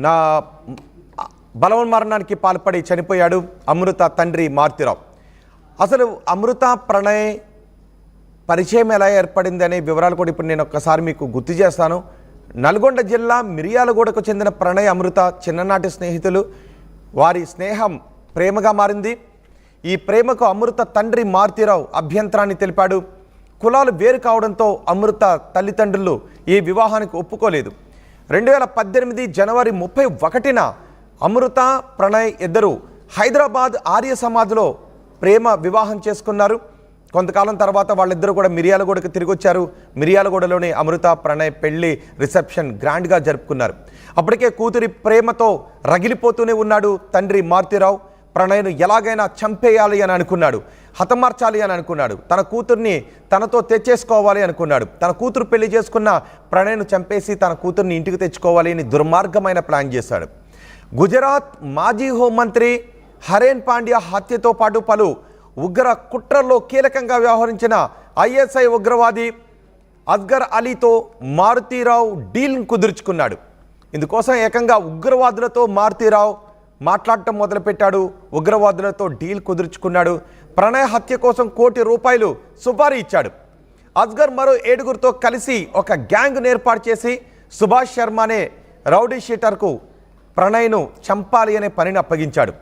నా బలవన్మరణానికి పాల్పడి చనిపోయాడు అమృత తండ్రి మారుతీరావు. అసలు అమృత ప్రణయ్ పరిచయం ఎలా ఏర్పడింది అనే వివరాలు కూడా ఇప్పుడు నేను ఒక్కసారి మీకు గుర్తు చేస్తాను. నల్గొండ జిల్లా మిర్యాలగూడకు చెందిన ప్రణయ్ అమృత చిన్ననాటి స్నేహితులు. వారి స్నేహం ప్రేమగా మారింది. ఈ ప్రేమకు అమృత తండ్రి మారుతీరావు అభ్యంతరాన్ని తెలిపాడు. కులాలు వేరు కావడంతో అమృత తల్లిదండ్రులు ఈ వివాహానికి ఒప్పుకోలేదు. 2018 జనవరి 31న అమృత ప్రణయ్ ఇద్దరు హైదరాబాద్ ఆర్య సమాజ్లో ప్రేమ వివాహం చేసుకున్నారు. కొంతకాలం తర్వాత వాళ్ళిద్దరూ కూడా మిర్యాలగూడకు తిరిగి వచ్చారు. మిర్యాలగూడలోని అమృత ప్రణయ్ పెళ్లి రిసెప్షన్ గ్రాండ్గా జరుపుకున్నారు. అప్పటికే కూతురి ప్రేమతో రగిలిపోతూనే ఉన్నాడు తండ్రి మారుతీరావు. ప్రణయ్ను ఎలాగైనా చంపేయాలి అని అనుకున్నాడు, హతమార్చాలి అని అనుకున్నాడు, తన కూతుర్ని తనతో తెచ్చేసుకోవాలి అనుకున్నాడు. తన కూతురు పెళ్లి చేసుకున్న ప్రణయ్ను చంపేసి తన కూతుర్ని ఇంటికి తెచ్చుకోవాలి అని దుర్మార్గమైన ప్లాన్ చేశాడు. గుజరాత్ మాజీ హోంమంత్రి హరేన్ పాండ్యా హత్యతో పాటు పలు ఉగ్ర కుట్రల్లో కీలకంగా వ్యవహరించిన ఐఎస్ఐ ఉగ్రవాది అస్గర్ అలీతో మారుతీరావు డీల్ కుదుర్చుకున్నాడు. ఇందుకోసం ఏకంగా ఉగ్రవాదులతో మారుతీరావు మాట్లాడటం మొదలుపెట్టాడు. ఉగ్రవాదులతో డీల్ కుదుర్చుకున్నాడు. ప్రణయ్ హత్య కోసం ₹1 కోటి సుపారీ ఇచ్చాడు. అస్గర్ మరో 7గురితో కలిసి ఒక గ్యాంగ్ను ఏర్పాటు చేసి సుభాష్ శర్మ అనే రౌడీ షీటర్కు ప్రణయ్ను చంపాలి అనే పనిని అప్పగించాడు.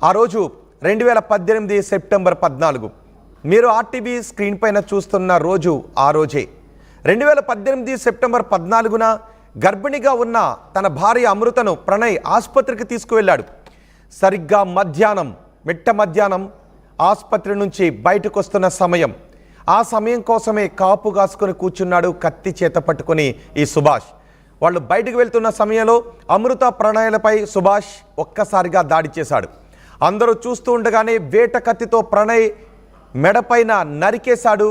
ఆ రోజు 2018 సెప్టెంబర్ 14. మీరు ఆర్టీవీ స్క్రీన్ పైన చూస్తున్న రోజు ఆ రోజే. 2018 సెప్టెంబర్ 14న గర్భిణిగా ఉన్న తన భార్య అమృతను ప్రణయ్ ఆసుపత్రికి తీసుకువెళ్ళాడు. సరిగ్గా మిట్ట మధ్యాహ్నం ఆసుపత్రి నుంచి బయటకు వస్తున్న సమయం. ఆ సమయం కోసమే కాపు కాసుకొని కూర్చున్నాడు కత్తి చేత పట్టుకొని ఈ సుభాష్. వాళ్ళు బయటకు వెళ్తున్న సమయంలో అమృత ప్రణయ్లపై సుభాష్ ఒక్కసారిగా దాడి చేశాడు. అందరూ చూస్తూ ఉండగానే వేట కత్తితో ప్రణయ్ మెడపైన నరికేశాడు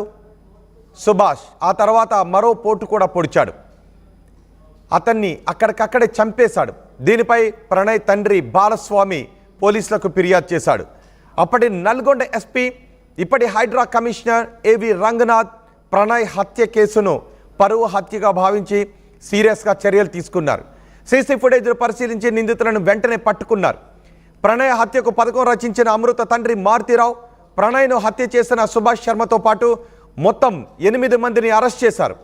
సుభాష్. ఆ తర్వాత మరో పోటు కూడా పొడిచాడు. అతన్ని అక్కడికక్కడే చంపేశాడు. దీనిపై ప్రణయ్ తండ్రి బాలస్వామి పోలీసులకు ఫిర్యాదు చేశాడు. అప్పటి నల్గొండ ఎస్పీ, ఇప్పటి హైడ్రా కమిషనర్ ఏవి రంగనాథ్ ప్రణయ్ హత్య కేసును పరువు హత్యగా భావించి సీరియస్గా చర్యలు తీసుకున్నారు. సీసీ ఫుటేజ్ను పరిశీలించి నిందితులను వెంటనే పట్టుకున్నారు. ప్రణయ్ హత్యకు పథకం రచించిన అమృత తండ్రి మారుతీరావు, ప్రణయ్ను హత్య చేసిన సుభాష్ శర్మతో పాటు మొత్తం 8 మందిని అరెస్ట్ చేశారు.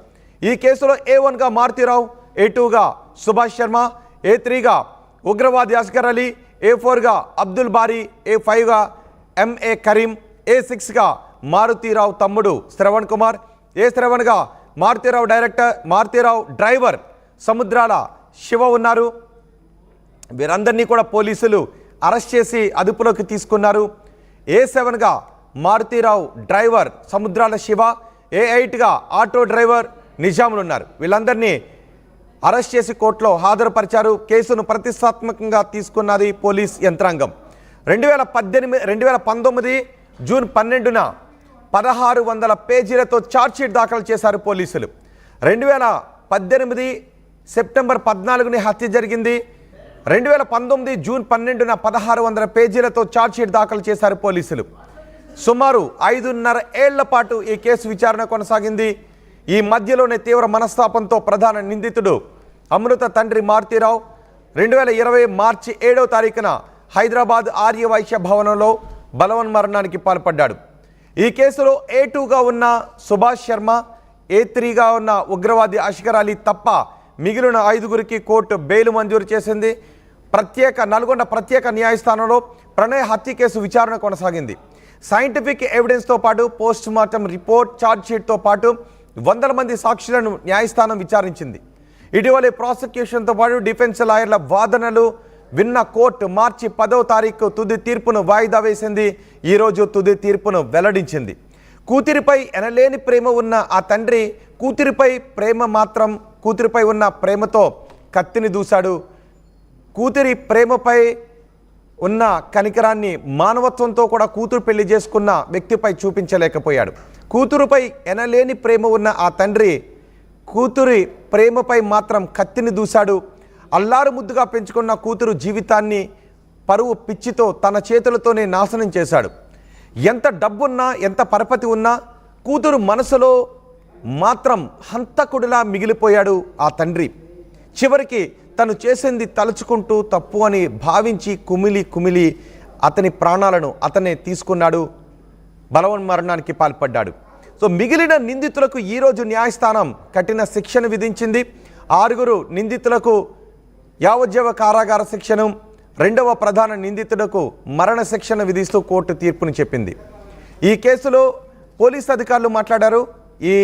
ఈ కేసులో A1గా మారుతీరావు, A2గా సుభాష్ శర్మ, A3గా ఉగ్రవాది అస్గర్ అలీ, A4గా అబ్దుల్ బారీ, A5గా MA కరీం, A6గా మారుతీరావు తమ్ముడు శ్రవణ్ కుమార్, A7గా మారుతీరావు డ్రైవర్ సముద్రాల శివ ఉన్నారు. వీరందరినీ కూడా పోలీసులు అరెస్ట్ చేసి అదుపులోకి తీసుకున్నారు. A7గా మారుతీరావు డ్రైవర్ సముద్రాల శివ, A8గా ఆటో డ్రైవర్ నిజాములు ఉన్నారు. వీళ్ళందరినీ అరెస్ట్ చేసి కోర్టులో హాజరుపరిచారు. కేసును ప్రతిష్టాత్మకంగా తీసుకున్నది పోలీస్ యంత్రాంగం. 2019 జూన్ 12న 1600 పేజీలతో ఛార్జ్షీట్ దాఖలు చేశారు పోలీసులు. 2018 సెప్టెంబర్ 14ని హత్య జరిగింది. 2019 జూన్ 12న 1600 పేజీలతో ఛార్జ్షీట్ దాఖలు చేశారు పోలీసులు. సుమారు 5.5 ఏళ్ల పాటు ఈ కేసు విచారణ కొనసాగింది. ఈ మధ్యలోనే తీవ్ర మనస్తాపంతో ప్రధాన నిందితుడు అమృత తండ్రి మారుతీరావు 2020 మార్చి 7వ తారీఖున హైదరాబాద్ ఆర్యవైశ్య భవనంలో బలవన్మరణానికి పాల్పడ్డాడు. ఈ కేసులో A2గా ఉన్న సుభాష్ శర్మ, A3గా ఉన్న ఉగ్రవాది అస్గర్ అలీ తప్ప మిగిలిన 5గురికి కోర్టు బెయిల్ మంజూరు చేసింది. నల్గొండ ప్రత్యేక న్యాయస్థానంలో ప్రణయ్ హత్య కేసు విచారణ కొనసాగింది. సైంటిఫిక్ ఎవిడెన్స్తో పాటు పోస్ట్ మార్టం రిపోర్ట్, ఛార్జ్షీట్తో పాటు 100 మంది సాక్షులను న్యాయస్థానం విచారించింది. ఇటీవలే ప్రాసిక్యూషన్తో పాటు డిఫెన్స్ లాయర్ల వాదనలు విన్న కోర్టు మార్చి 10వ తారీఖు తుది తీర్పును వాయిదా వేసింది. ఈరోజు తుది తీర్పును వెల్లడించింది. కూతురిపై ఎనలేని ప్రేమ ఉన్న ఆ తండ్రి కూతురిపై ఉన్న ప్రేమతో కత్తిని దూశాడు. కూతురి ప్రేమపై ఉన్న కనికరాన్ని మానవత్వంతో కూడా కూతురు పెళ్లి చేసుకున్న వ్యక్తిపై చూపించలేకపోయాడు. కూతురుపై ఎనలేని ప్రేమ ఉన్న ఆ తండ్రి కూతురి ప్రేమపై మాత్రం కత్తిని దూశాడు. అల్లారు ముద్దుగా పెంచుకున్న కూతురు జీవితాన్ని పరువు పిచ్చితో తన చేతులతోనే నాశనం చేశాడు. ఎంత డబ్బున్నా, ఎంత పరపతి ఉన్నా కూతురు మనసులో మాత్రం హంతకుడిలా మిగిలిపోయాడు ఆ తండ్రి. చివరికి తను చేసింది తలుచుకుంటూ తప్పు అని భావించి కుమిలి అతని ప్రాణాలను అతనే తీసుకున్నాడు, బలవన్మరణానికి పాల్పడ్డాడు. సో మిగిలిన నిందితులకు ఈరోజు న్యాయస్థానం కఠిన శిక్షను విధించింది. 6 నిందితులకు యావజ్జీవ కారాగార శిక్షను, 2వ ప్రధాన నిందితులకు మరణ శిక్షను విధిస్తూ కోర్టు తీర్పుని చెప్పింది. ఈ కేసులో పోలీస్ అధికారులు మాట్లాడారు. ఈ